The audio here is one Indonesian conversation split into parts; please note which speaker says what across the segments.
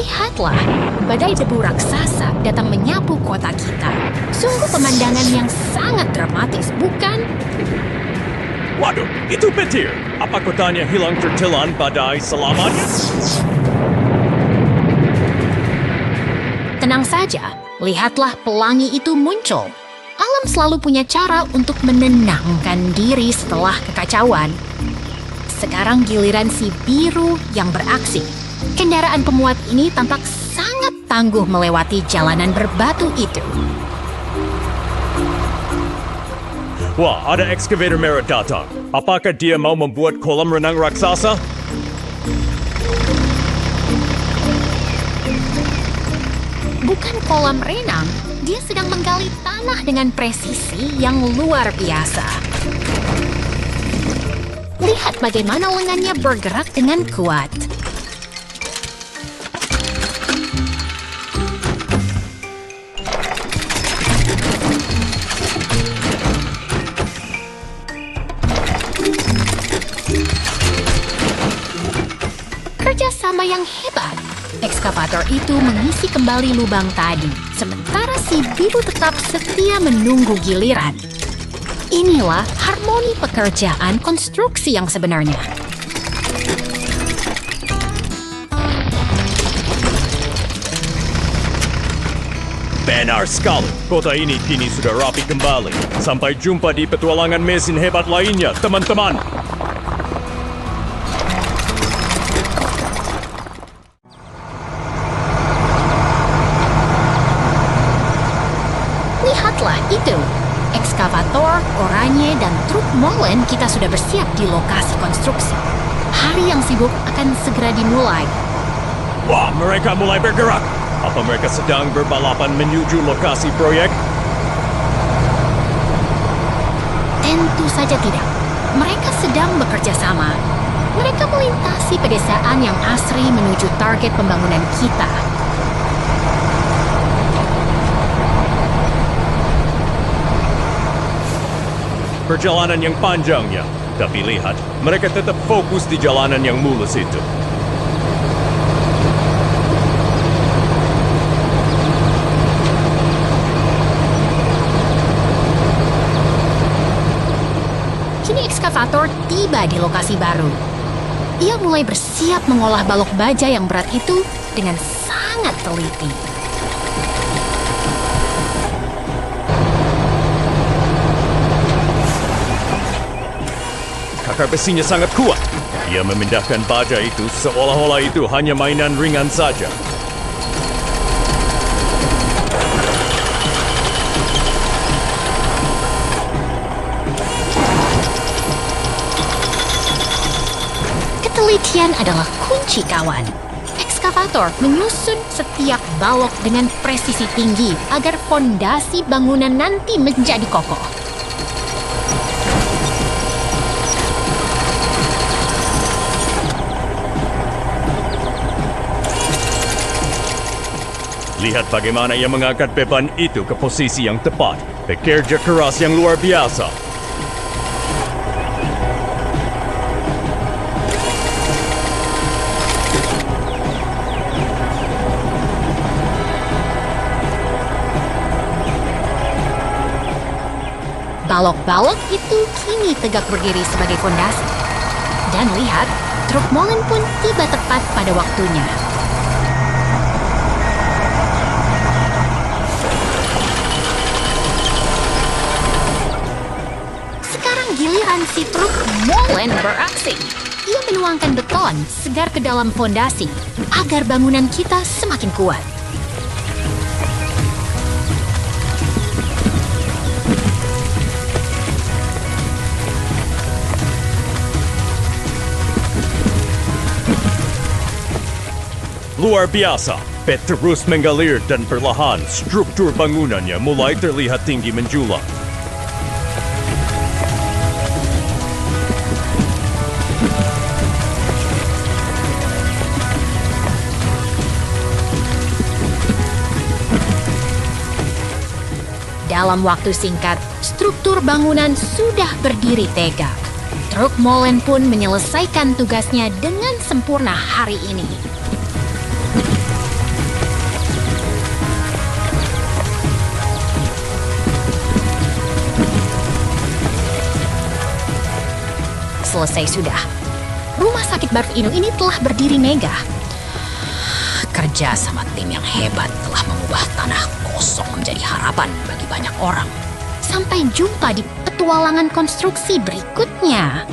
Speaker 1: Lihatlah, badai debu raksasa datang menyapu kota kita. Sungguh pemandangan yang sangat dramatis, bukan?
Speaker 2: Waduh, itu petir. Apa kotanya hilang tertelan badai selamanya?
Speaker 1: Tenang saja, lihatlah pelangi itu muncul. Alam selalu punya cara untuk menenangkan diri setelah kekacauan. Sekarang giliran si biru yang beraksi. Kendaraan pemuat ini tampak sangat tangguh melewati jalanan berbatu itu.
Speaker 2: Wah, ada excavator merah datang. Apakah dia mau membuat kolam renang raksasa?
Speaker 1: Bukan kolam renang, dia sedang menggali tanah dengan presisi yang luar biasa. Lihat bagaimana lengannya bergerak dengan kuat. Kerjasama yang hebat. Ekskavator itu mengisi kembali lubang tadi, sementara si biru tetap setia menunggu giliran. Inilah harmoni pekerjaan konstruksi yang sebenarnya.
Speaker 2: Benar sekali. Kota ini kini sudah rapi kembali. Sampai jumpa di petualangan mesin hebat lainnya, teman-teman.
Speaker 1: Lihatlah itu. Ekskavator, oranye, dan truk molen kita sudah bersiap di lokasi konstruksi. Hari yang sibuk akan segera dimulai.
Speaker 2: Wah, mereka mulai bergerak. Apa mereka sedang berbalapan menuju lokasi proyek?
Speaker 1: Tentu saja tidak. Mereka sedang bekerja sama. Mereka melintasi pedesaan yang asri menuju target pembangunan kita.
Speaker 2: Perjalanan yang panjangnya. Tapi lihat, mereka tetap fokus di jalanan yang mulus itu.
Speaker 1: Kini ekskavator tiba di lokasi baru. Ia mulai bersiap mengolah balok baja yang berat itu dengan sangat teliti.
Speaker 2: Akar besinya sangat kuat. Dia memindahkan baja itu seolah-olah itu hanya mainan ringan saja.
Speaker 1: Ketelitian adalah kunci kawan. Ekskavator menyusun setiap balok dengan presisi tinggi agar fondasi bangunan nanti menjadi kokoh.
Speaker 2: Lihat bagaimana ia mengangkat beban itu ke posisi yang tepat. Bekerja keras yang luar biasa.
Speaker 1: Balok-balok itu kini tegak berdiri sebagai fondasi. Dan lihat, truk molen pun tiba tepat pada waktunya. Giliran si truk molen beraksi. Ia menuangkan beton segar ke dalam fondasi agar bangunan kita semakin kuat.
Speaker 2: Luar biasa. Pet terus mengalir dan perlahan struktur bangunannya mulai terlihat tinggi menjulang.
Speaker 1: Dalam waktu singkat, struktur bangunan sudah berdiri tegak. Truk molen pun menyelesaikan tugasnya dengan sempurna hari ini. selesai sudah. Rumah sakit Baru Inu ini telah berdiri megah. Kerja sama tim yang hebat telah mengubah tanah kosong menjadi harapan bagi banyak orang. Sampai jumpa di petualangan konstruksi berikutnya.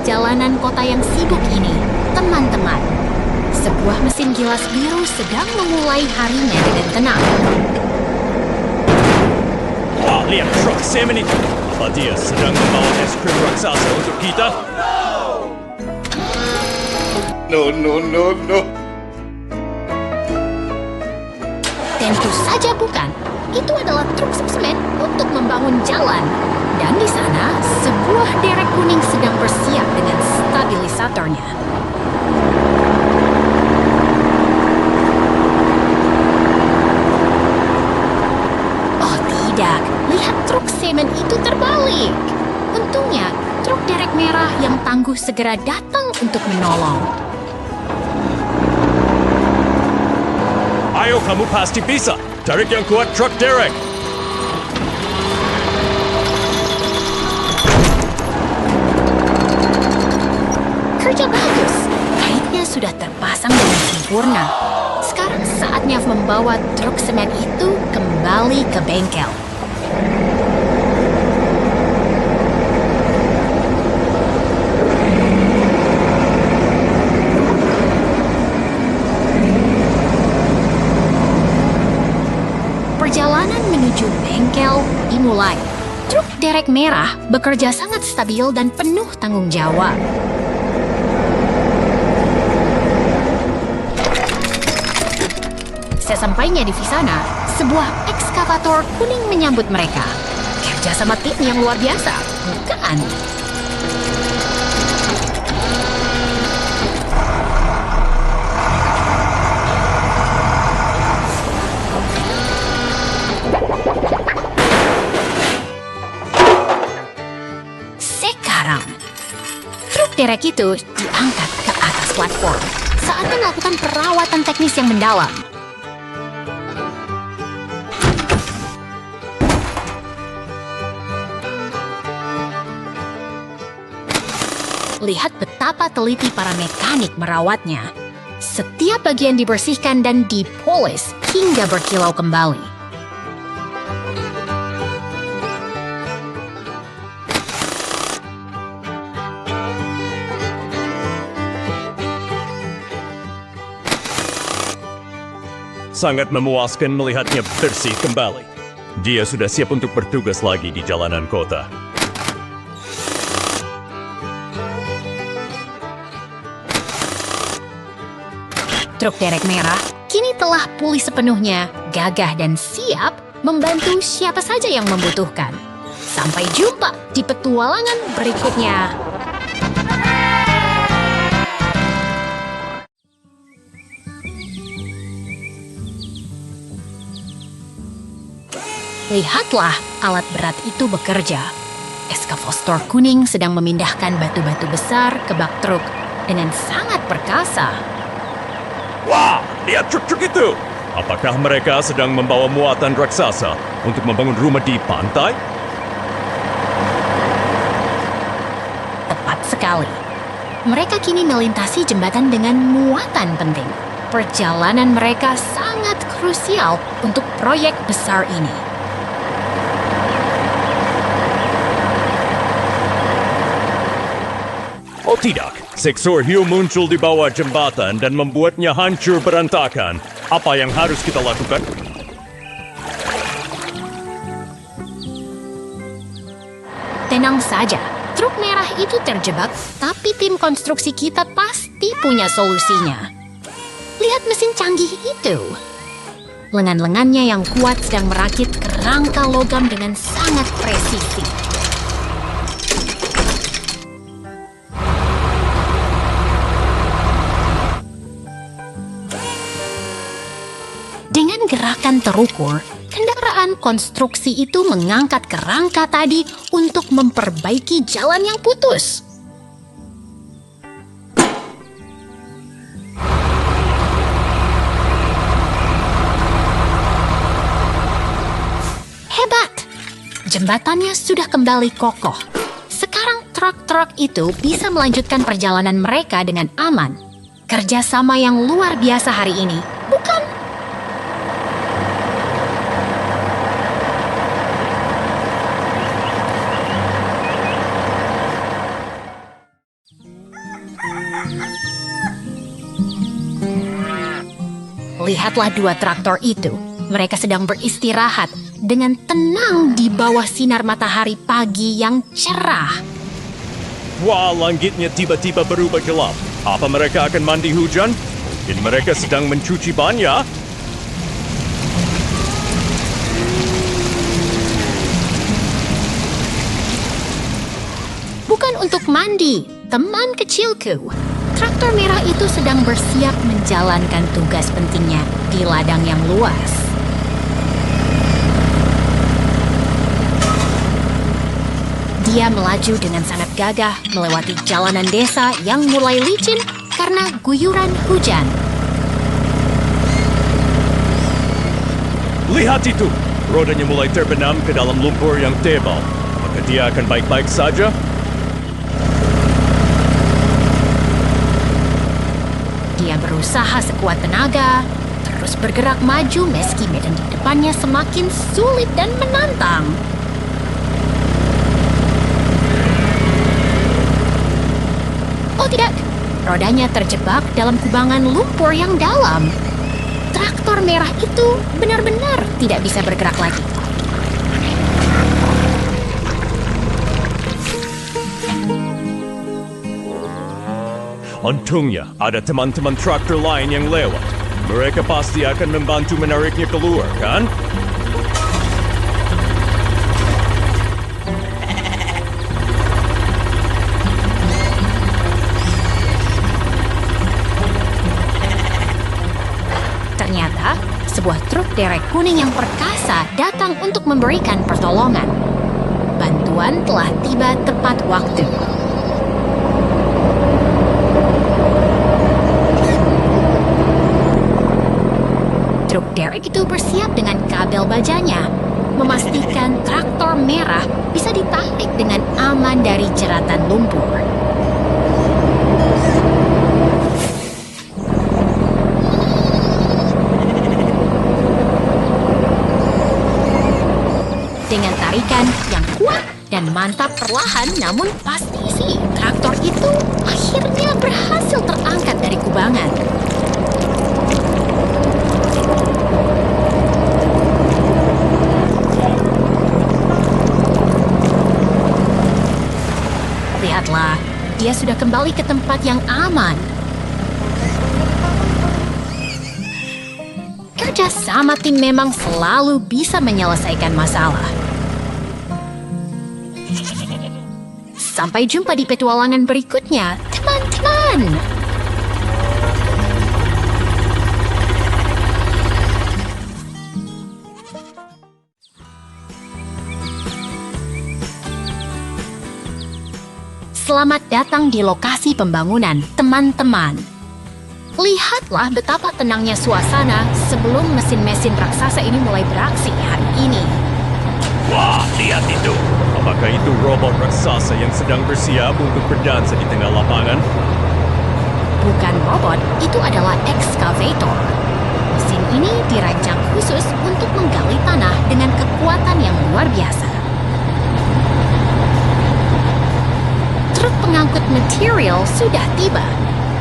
Speaker 1: Jalanan kota yang sibuk ini, teman-teman. Sebuah mesin gilas biru sedang memulai harinya dengan tenang.
Speaker 2: Wah, lihat truk Sam ini. Apa dia sedang membawa es krim raksasa untuk kita? No.
Speaker 1: Tentu saja bukan. Itu adalah truk semen untuk membangun jalan. Dan di sana, sebuah derek kuning sedang bersiap dengan stabilisatornya. Oh tidak, lihat truk semen itu terbalik. Untungnya, truk derek merah yang tangguh segera datang untuk menolong.
Speaker 2: Ayo, kamu pasti bisa. Tarik yang kuat truk derek.
Speaker 1: Kerja bagus. Kaitnya sudah terpasang dengan sempurna. Sekarang saatnya membawa truk semen itu kembali ke bengkel. Perjalanan menuju bengkel dimulai. Truk derek merah bekerja sangat stabil dan penuh tanggung jawab. Sesampainya di sana, sebuah ekskavator kuning menyambut mereka. Kerja sama tim yang luar biasa, bukan? Sekarang, truk derek itu diangkat ke atas platform. Saatnya melakukan perawatan teknis yang mendalam. Lihat betapa teliti para mekanik merawatnya. Setiap bagian dibersihkan dan dipoles hingga berkilau kembali.
Speaker 2: Sangat memuaskan melihatnya bersih kembali. Dia sudah siap untuk bertugas lagi di jalanan kota.
Speaker 1: Truk derek merah kini telah pulih sepenuhnya, gagah dan siap membantu siapa saja yang membutuhkan. Sampai jumpa di petualangan berikutnya. Lihatlah alat berat itu bekerja. Ekskavator kuning sedang memindahkan batu-batu besar ke bak truk dengan sangat perkasa.
Speaker 2: Wah, lihat truk-truk itu. Apakah mereka sedang membawa muatan raksasa untuk membangun rumah di pantai?
Speaker 1: Tepat sekali. Mereka kini melintasi jembatan dengan muatan penting. Perjalanan mereka sangat krusial untuk proyek besar ini.
Speaker 2: Oh tidak, sektor hiu muncul di bawah jembatan dan membuatnya hancur berantakan. Apa yang harus kita lakukan?
Speaker 1: Tenang saja, truk merah itu terjebak, tapi tim konstruksi kita pasti punya solusinya. Lihat mesin canggih itu. Lengan-lengannya yang kuat sedang merakit kerangka logam dengan sangat presisi. bahkan terukur, kendaraan konstruksi itu mengangkat kerangka tadi untuk memperbaiki jalan yang putus. Hebat! Jembatannya sudah kembali kokoh. Sekarang truk-truk itu bisa melanjutkan perjalanan mereka dengan aman. Kerjasama yang luar biasa hari ini, bukan? Lihatlah dua traktor itu. Mereka sedang beristirahat dengan tenang di bawah sinar matahari pagi yang cerah.
Speaker 2: Wah, langitnya tiba-tiba berubah gelap. Apa mereka akan mandi hujan? Mungkin mereka sedang mencuci ban ya?
Speaker 1: Bukan untuk mandi, teman kecilku. Traktor merah itu sedang bersiap menjalankan tugas pentingnya di ladang yang luas. Dia melaju dengan sangat gagah melewati jalanan desa yang mulai licin karena guyuran hujan.
Speaker 2: Lihat itu! Rodanya mulai terbenam ke dalam lumpur yang tebal. Apakah dia akan baik-baik saja?
Speaker 1: Dia berusaha sekuat tenaga, terus bergerak maju meski medan di depannya semakin sulit dan menantang. Oh tidak, rodanya terjebak dalam kubangan lumpur yang dalam. Traktor merah itu benar-benar tidak bisa bergerak lagi.
Speaker 2: Untungnya ada teman-teman traktor lain yang lewat. Mereka pasti akan membantu menariknya keluar, kan?
Speaker 1: Ternyata, sebuah truk derek kuning yang perkasa datang untuk memberikan pertolongan. Bantuan telah tiba tepat waktu. Truk derek itu bersiap dengan kabel bajanya, memastikan traktor merah bisa ditarik dengan aman dari jeratan lumpur. Dengan tarikan yang kuat dan mantap perlahan namun pasti sih, traktor itu akhirnya berhasil terangkat dari kubangan. Lihatlah, dia sudah kembali ke tempat yang aman. Kerja sama tim memang selalu bisa menyelesaikan masalah. Sampai jumpa di petualangan berikutnya, teman-teman. Selamat datang di lokasi pembangunan, teman-teman. Lihatlah betapa tenangnya suasana sebelum mesin-mesin raksasa ini mulai beraksi hari ini.
Speaker 2: Wah, lihat itu! Apakah itu robot raksasa yang sedang bersiap untuk berdansa di tengah lapangan?
Speaker 1: Bukan robot, itu adalah ekskavator. Mesin ini dirancang khusus untuk menggali tanah dengan kekuatan yang luar biasa. Truk pengangkut material sudah tiba.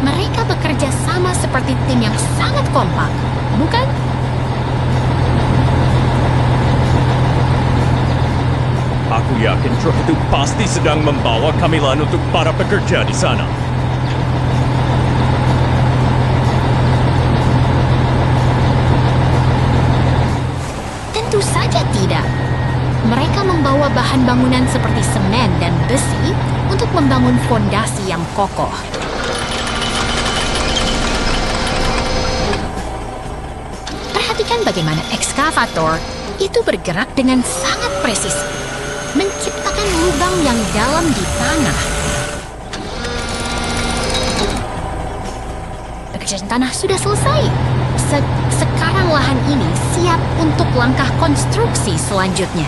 Speaker 1: Mereka bekerja sama seperti tim yang sangat kompak, bukan?
Speaker 2: Aku yakin truk itu pasti sedang membawa camilan untuk para pekerja di sana.
Speaker 1: Tentu saja tidak. Mereka membawa bahan bangunan seperti semen dan besi untuk membangun fondasi yang kokoh. Perhatikan Perhatikan bagaimana ekskavator itu bergerak dengan sangat presis, menciptakan lubang yang dalam di tanah. Pekerjaan tanah sudah selesai. Sekarang lahan ini siap untuk langkah konstruksi selanjutnya.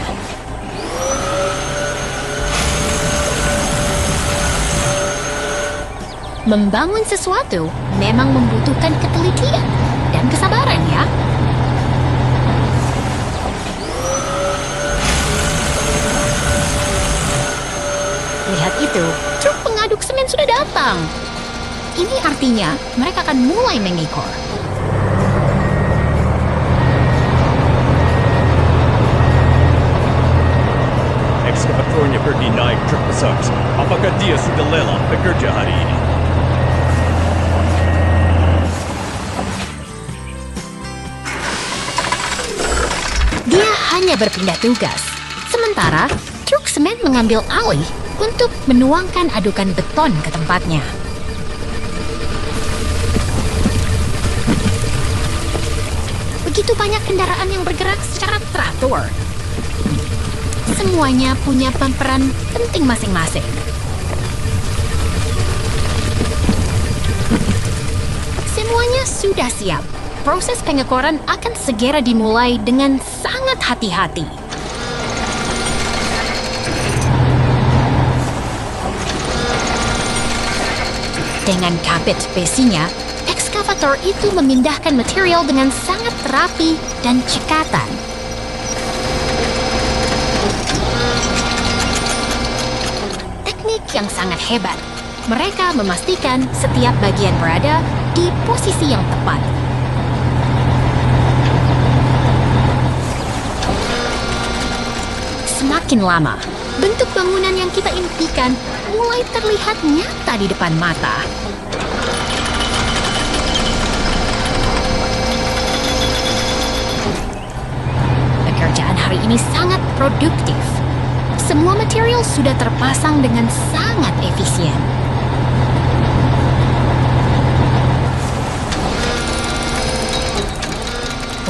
Speaker 1: Membangun sesuatu memang membutuhkan ketelitian dan kesabaran ya. Lihat itu, truk pengaduk semen sudah datang. Ini artinya mereka akan mulai mengekor.
Speaker 2: Ekskavatornya pergi naik truk besar. Apakah dia sudah lelah bekerja hari ini?
Speaker 1: Dia hanya berpindah tugas. Sementara, truk semen mengambil alih untuk menuangkan adukan beton ke tempatnya. Begitu banyak kendaraan yang bergerak secara teratur. Semuanya punya peran penting masing-masing. Semuanya sudah siap. Proses pengekoran akan segera dimulai dengan sangat hati-hati. Dengan kapit besinya, ekskavator itu memindahkan material dengan sangat rapi dan cekatan. Teknik yang sangat hebat. Mereka memastikan setiap bagian berada di posisi yang tepat. Semakin lama, bentuk bangunan yang kita impikan mulai terlihat nyata di depan mata. Pekerjaan hari ini sangat produktif. Semua material sudah terpasang dengan sangat efisien.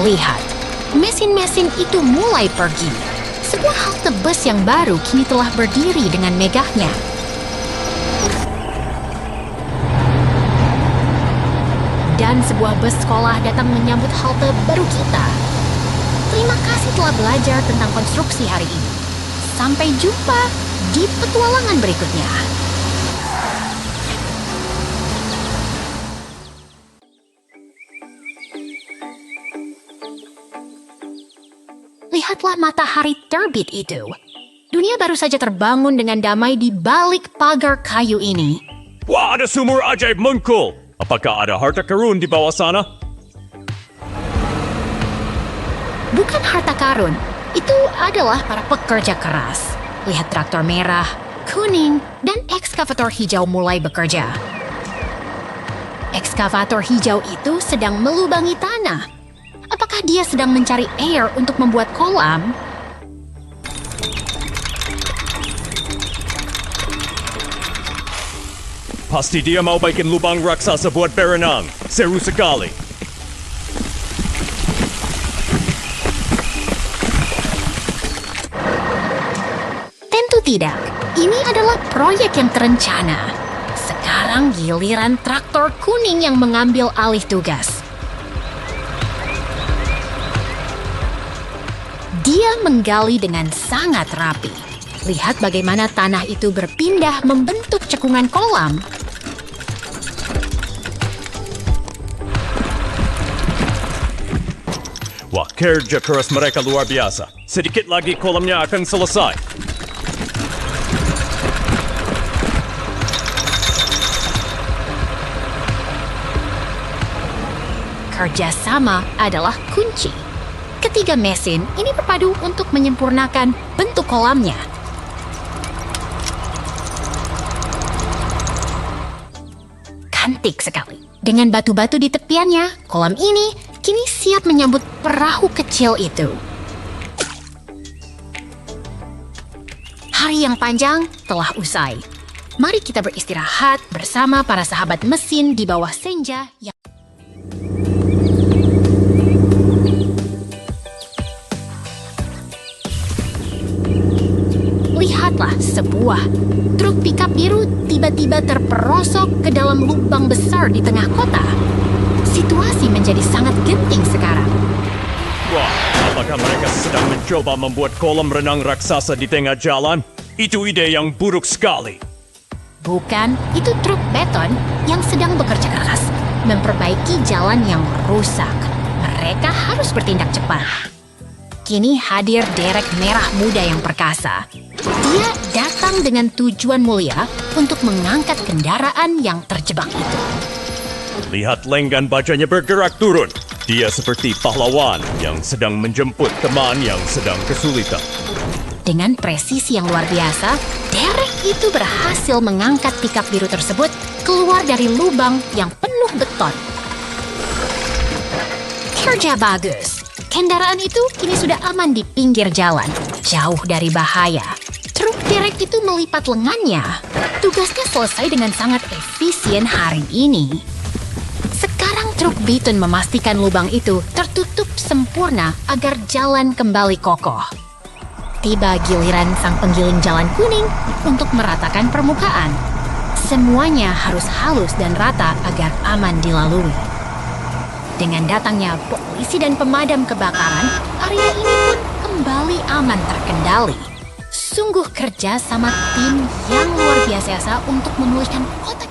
Speaker 1: Lihat, mesin-mesin itu mulai pergi. Sebuah halte bus yang baru kini telah berdiri dengan megahnya. Dan sebuah bus sekolah datang menyambut halte baru kita. Terima kasih telah belajar tentang konstruksi hari ini. Sampai jumpa di petualangan berikutnya. Lihatlah matahari terbit itu. Dunia baru saja terbangun dengan damai di balik pagar kayu ini.
Speaker 2: Wah, ada sumur ajaib muncul. Apakah ada harta karun di bawah sana?
Speaker 1: Bukan harta karun, itu adalah para pekerja keras. Lihat traktor merah, kuning, dan ekskavator hijau mulai bekerja. Ekskavator hijau itu sedang melubangi tanah. Apakah dia sedang mencari air untuk membuat kolam?
Speaker 2: Pasti dia mau bikin lubang raksasa buat berenang. Seru sekali.
Speaker 1: Tentu tidak. Ini adalah proyek yang terencana. Sekarang giliran traktor kuning yang mengambil alih tugas. Dia menggali dengan sangat rapi. Lihat bagaimana tanah itu berpindah membentuk cekungan kolam.
Speaker 2: Wah, kerja keras mereka luar biasa. Sedikit lagi kolamnya akan selesai.
Speaker 1: Kerjasama adalah kunci. Ketiga mesin ini berpadu untuk menyempurnakan bentuk kolamnya. Cantik sekali. Dengan batu-batu di tepiannya, kolam ini kini siap menyambut perahu kecil itu. Hari yang panjang telah usai. Mari kita beristirahat bersama para sahabat mesin di bawah senja yang terlihatlah sebuah truk pickup biru tiba-tiba terperosok ke dalam lubang besar di tengah kota. Situasi menjadi sangat genting sekarang.
Speaker 2: Wah, apakah mereka sedang mencoba membuat kolam renang raksasa di tengah jalan? Itu ide yang buruk sekali.
Speaker 1: Bukan, itu truk beton yang sedang bekerja keras memperbaiki jalan yang rusak. Mereka harus bertindak cepat. Kini hadir derek merah muda yang perkasa. Dia datang dengan tujuan mulia untuk mengangkat kendaraan yang terjebak itu.
Speaker 2: Lihat lenggan bajanya bergerak turun. Dia seperti pahlawan yang sedang menjemput teman yang sedang kesulitan.
Speaker 1: Dengan presisi yang luar biasa, derek itu berhasil mengangkat pickup biru tersebut keluar dari lubang yang penuh beton. Kerja bagus. Kendaraan itu kini sudah aman di pinggir jalan, jauh dari bahaya. Truk derek itu melipat lengannya. Tugasnya selesai dengan sangat efisien hari ini. Sekarang truk beton memastikan lubang itu tertutup sempurna agar jalan kembali kokoh. Tiba giliran sang penggiling jalan kuning untuk meratakan permukaan. Semuanya harus halus dan rata agar aman dilalui. Dengan datangnya polisi dan pemadam kebakaran, area ini pun kembali aman terkendali. Sungguh kerja sama tim yang luar biasa untuk memulihkan kota